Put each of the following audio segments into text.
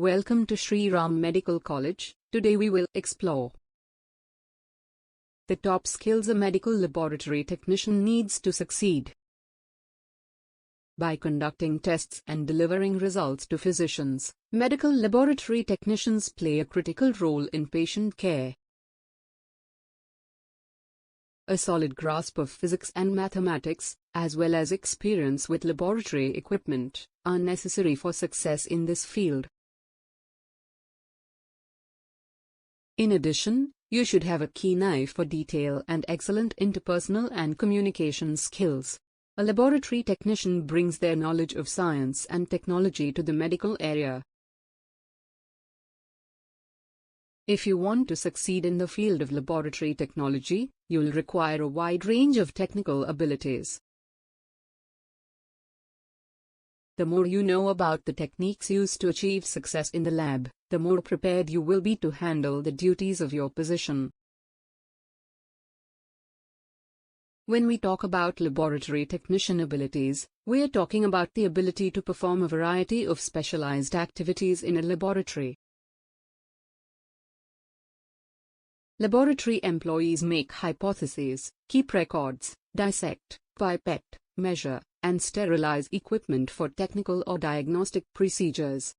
Welcome to Shri Medical College. Today we will explore the top skills a medical laboratory technician needs to succeed. By conducting tests and delivering results to physicians, medical laboratory technicians play a critical role in patient care. A solid grasp of physics and mathematics, as well as experience with laboratory equipment, are necessary for success in this field. In addition, you should have a keen eye for detail and excellent interpersonal and communication skills. A laboratory technician brings their knowledge of science and technology to the medical area. If you want to succeed in the field of laboratory technology, you'll require a wide range of technical abilities. The more you know about the techniques used to achieve success in the lab, the more prepared you will be to handle the duties of your position. When we talk about laboratory technician abilities, we are talking about the ability to perform a variety of specialized activities in a laboratory. Laboratory employees make hypotheses, keep records, dissect, pipette, measure, and sterilize equipment for technical or diagnostic procedures.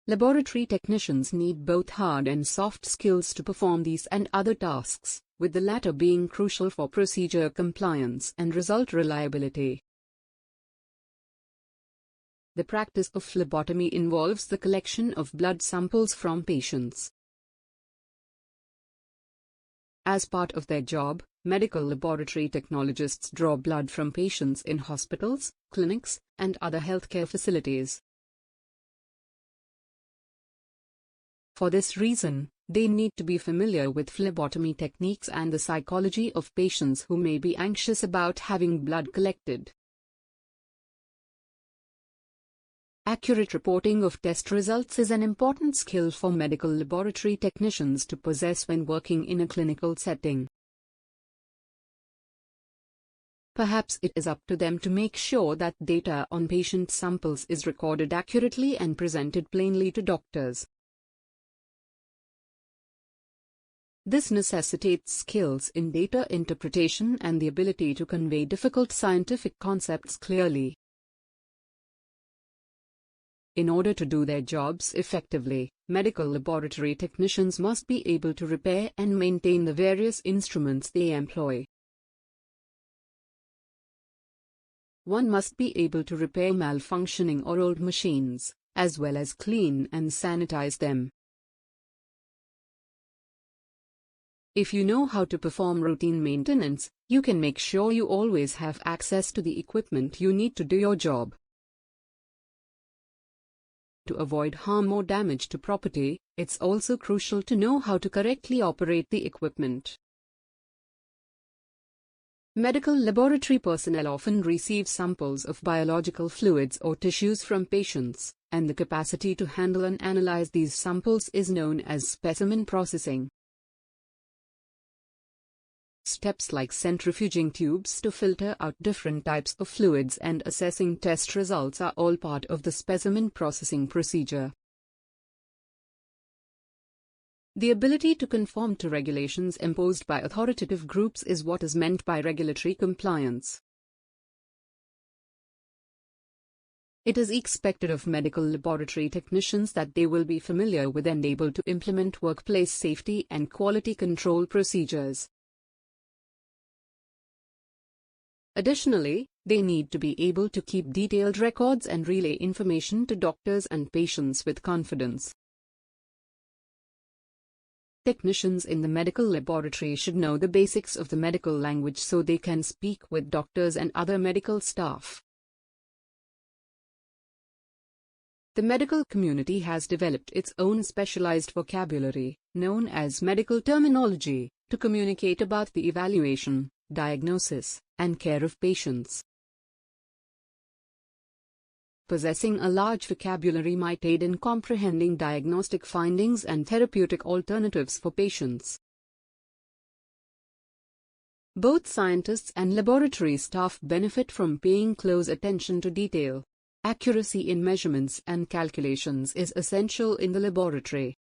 Laboratory technicians need both hard and soft skills to perform these and other tasks, with the latter being crucial for procedure compliance and result reliability. The practice of phlebotomy involves the collection of blood samples from patients. As part of their job, medical laboratory technologists draw blood from patients in hospitals, clinics, and other healthcare facilities. For this reason, they need to be familiar with phlebotomy techniques and the psychology of patients who may be anxious about having blood collected. Accurate reporting of test results is an important skill for medical laboratory technicians to possess when working in a clinical setting. Perhaps it is up to them to make sure that data on patient samples is recorded accurately and presented plainly to doctors. This necessitates skills in data interpretation and the ability to convey difficult scientific concepts clearly. In order to do their jobs effectively, medical laboratory technicians must be able to repair and maintain the various instruments they employ. One must be able to repair malfunctioning or old machines, as well as clean and sanitize them. If you know how to perform routine maintenance, you can make sure you always have access to the equipment you need to do your job. To avoid harm or damage to property, it's also crucial to know how to correctly operate the equipment. Medical laboratory personnel often receive samples of biological fluids or tissues from patients, and the capacity to handle and analyze these samples is known as specimen processing. Steps like centrifuging tubes to filter out different types of fluids and assessing test results are all part of the specimen processing procedure. The ability to conform to regulations imposed by authoritative groups is what is meant by regulatory compliance. It is expected of medical laboratory technicians that they will be familiar with and able to implement workplace safety and quality control procedures. Additionally, they need to be able to keep detailed records and relay information to doctors and patients with confidence. Technicians in the medical laboratory should know the basics of the medical language so they can speak with doctors and other medical staff. The medical community has developed its own specialized vocabulary, known as medical terminology, to communicate about the evaluation, diagnosis, and care of patients. Possessing a large vocabulary might aid in comprehending diagnostic findings and therapeutic alternatives for patients. Both scientists and laboratory staff benefit from paying close attention to detail. Accuracy in measurements and calculations is essential in the laboratory.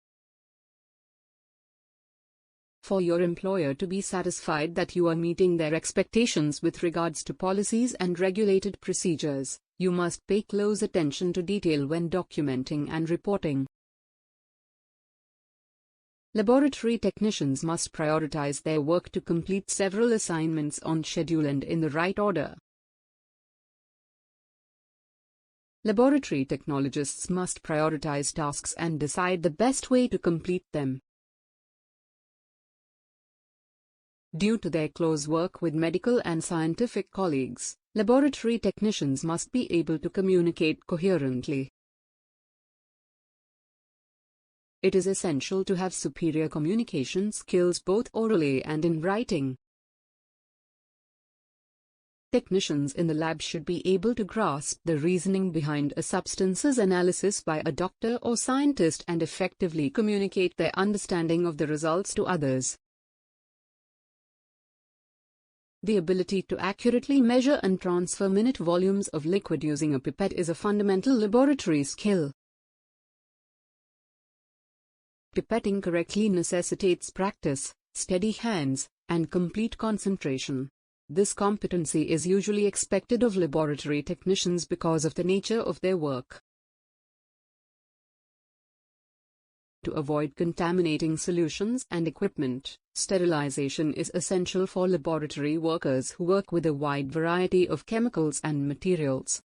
For your employer to be satisfied that you are meeting their expectations with regards to policies and regulated procedures, you must pay close attention to detail when documenting and reporting. Laboratory technicians must prioritize their work to complete several assignments on schedule and in the right order. Laboratory technologists must prioritize tasks and decide the best way to complete them. Due to their close work with medical and scientific colleagues, laboratory technicians must be able to communicate coherently. It is essential to have superior communication skills both orally and in writing. Technicians in the lab should be able to grasp the reasoning behind a substance's analysis by a doctor or scientist and effectively communicate their understanding of the results to others. The ability to accurately measure and transfer minute volumes of liquid using a pipette is a fundamental laboratory skill. Pipetting correctly necessitates practice, steady hands, and complete concentration. This competency is usually expected of laboratory technicians because of the nature of their work. To avoid contaminating solutions and equipment, sterilization is essential for laboratory workers who work with a wide variety of chemicals and materials.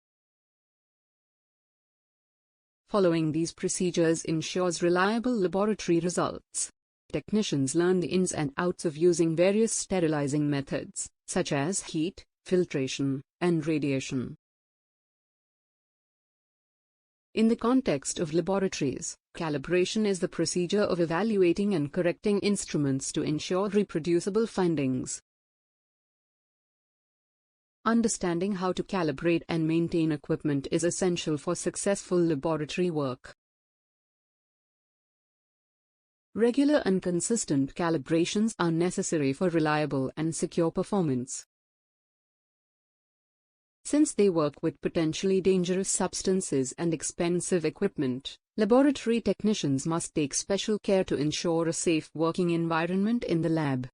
Following these procedures ensures reliable laboratory results. Technicians learn the ins and outs of using various sterilizing methods, such as heat, filtration, and radiation. In the context of laboratories, calibration is the procedure of evaluating and correcting instruments to ensure reproducible findings. Understanding how to calibrate and maintain equipment is essential for successful laboratory work. Regular and consistent calibrations are necessary for reliable and secure performance. Since they work with potentially dangerous substances and expensive equipment, laboratory technicians must take special care to ensure a safe working environment in the lab.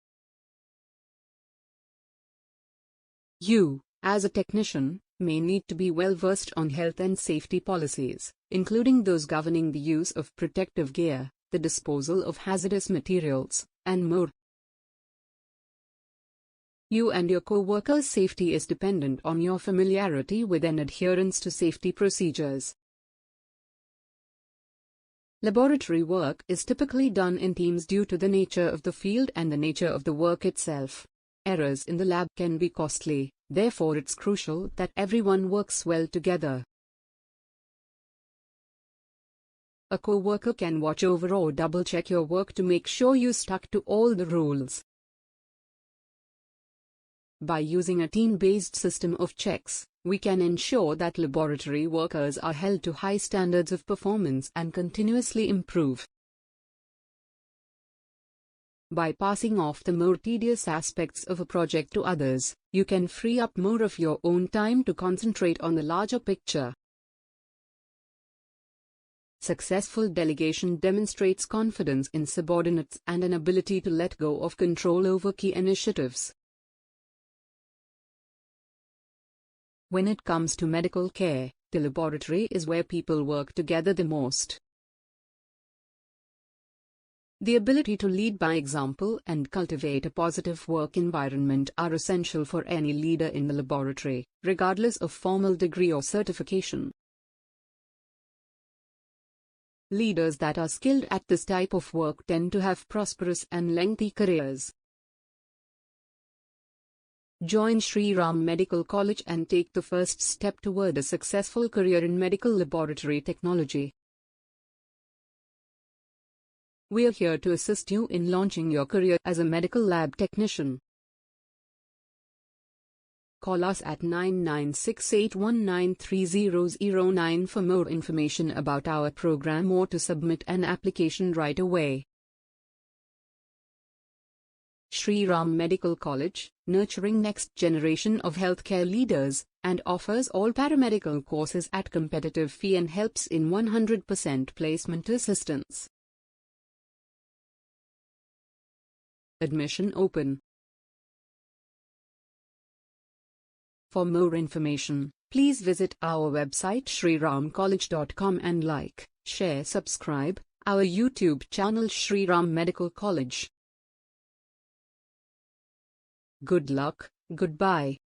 You, as a technician, may need to be well versed on health and safety policies, including those governing the use of protective gear, the disposal of hazardous materials, and more. You and your co-workers' safety is dependent on your familiarity with and adherence to safety procedures. Laboratory work is typically done in teams due to the nature of the field and the nature of the work itself. Errors in the lab can be costly, therefore it's crucial that everyone works well together. A co-worker can watch over or double-check your work to make sure you stuck to all the rules. By using a team-based system of checks, we can ensure that laboratory workers are held to high standards of performance and continuously improve. By passing off the more tedious aspects of a project to others, you can free up more of your own time to concentrate on the larger picture. Successful delegation demonstrates confidence in subordinates and an ability to let go of control over key initiatives. When it comes to medical care, the laboratory is where people work together the most. The ability to lead by example and cultivate a positive work environment are essential for any leader in the laboratory, regardless of formal degree or certification. Leaders that are skilled at this type of work tend to have prosperous and lengthy careers. Join Shri Medical College and take the first step toward a successful career in medical laboratory technology. We are here to assist you in launching your career as a medical lab technician. Call us at 9968193009 for more information about our program or to submit an application right away. Shri Medical College, nurturing next generation of healthcare leaders, and offers all paramedical courses at competitive fee and helps in 100% placement assistance. Admission open. For more information, please visit our website shriramcollege.com and like, share, subscribe our YouTube channel Shri Medical College. Good luck, goodbye.